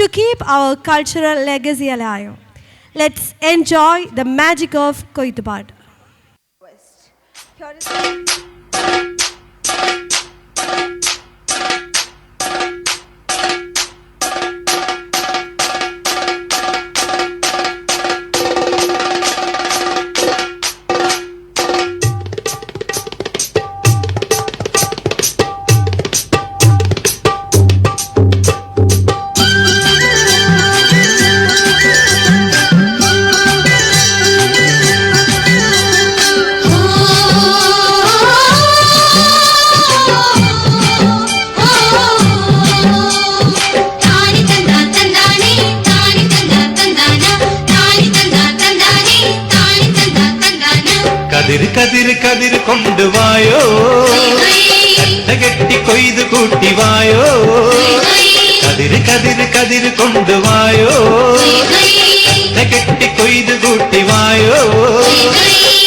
to keep our cultural legacy alive. Let's enjoy the magic of Koytupad. കതിര് കതിര് കൊണ്ടുവായോ, കെട്ടി കൊയ്ത് കൂട്ടിവായോ. കതിര് കതിര് കതിര് കൊണ്ടുവായോ, കെട്ടി കൊയ്ത് കൂട്ടിവായോ.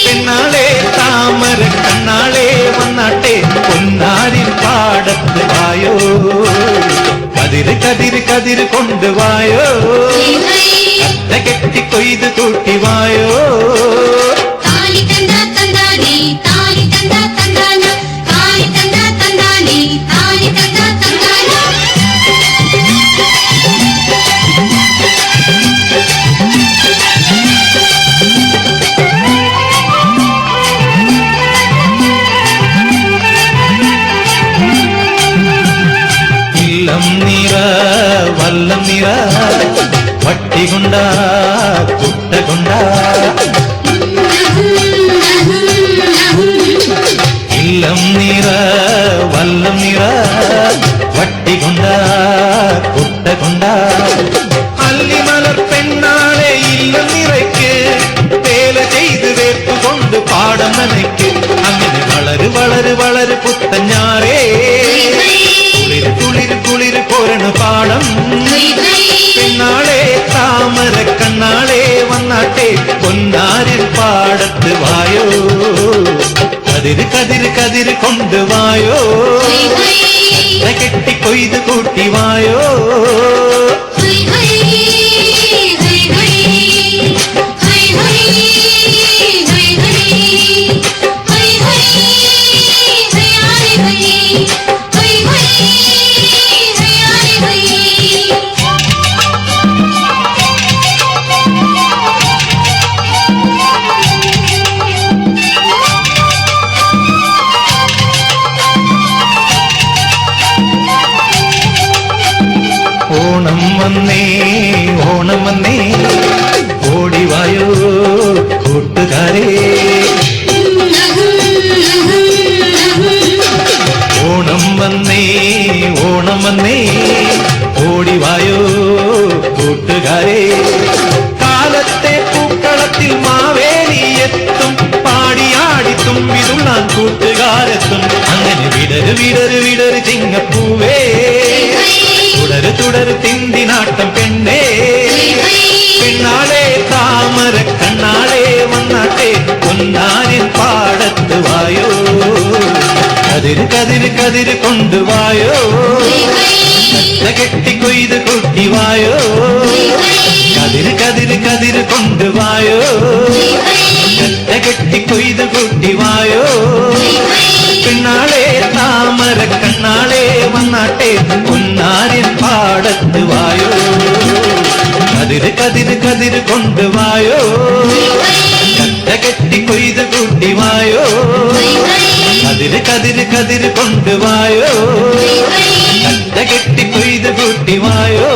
പെണ്ണാളെ താമര കണ്ണാളെ വന്നാട്ടെ പൊന്നാരിൻ പാടത്ത് വായോ. കതിര് കതിര് കതിര് കൊണ്ടുവായോ, കെട്ടി കൊയ്ത് കൂട്ടിവായോ. വള്ളം നിറ വട്ടികൊണ്ട കുട്ടകൊണ്ട ഇല്ലം നിറ വള്ളം നിറ വട്ടികൊണ്ട കുട്ടകൊണ്ട. അല്ലിമലർ പെണ്ണാളെ ഇല്ലം നിറയ്ക്ക് വേല ചെയ്ത് വേർത്തുകൊണ്ട് പാടം നനയ്ക്ക്. അങ്ങനെ വളര് വളര് വളര് പുത്തഞ്ഞാറേ കുളിര് കുളിര് പോരണ പാടം. പെണ്ണാളെ താമര കണ്ണാളെ വന്നാട്ടെ പൊന്നാരിൻ പാടത്ത് വായോ. കതിര് കതിര് കതിര് കൊണ്ടുവായോ, കെട്ടി കൊയ്ത് കൂട്ടിവായോ. ഓണം വന്നേ ഓണം വന്നേ ഓടിവായോ കൂട്ടുകാരേ. ഓണം വന്നേ ഓണം വന്നേ ഓടിവായോ കൂട്ടുകാരേ. കാലത്തെ പൂക്കളത്തിൽ മാവേലി എത്തും, പാടിയാടി തുമ്പിതുള്ളാൻ കൂട്ടുകാരെത്തും. അങ്ങനെ വിടര് വിടര് വിടര് ചിങ്ങപ്പൂവേ, തുടര് തുടര് തിന്തിനാട്ടം പെണ്ണേ. പെണ്ണാളെ താമര കണ്ണാളെ വന്നാട്ടെ പൊന്നാരിൻ പാടത്ത് വായോ. കതിര് കതിര് കതിര് കൊണ്ടുവായോ, കെട്ടി കൊയ്ത് കൂട്ടിവായോ. കതിര് കതിര് കതിര് കൊണ്ടുവായോ, കെട്ടി കൊയ്ത് കൂട്ടിവായോ. പെണ്ണാളെ താമര കണ്ണാളെ വന്നാട്ടെ പൊന്നാരിൻ പാടത്ത് വായോ. കതിര് കതിര് കതിര് കൊണ്ടുവായോ, കെട്ടി കൊയ്ത് കൂട്ടിവായോ. കതിര് കതിര് കതിര് കൊണ്ടുവായോ, കെട്ടി കൊയ്ത് കൂട്ടിവായോ.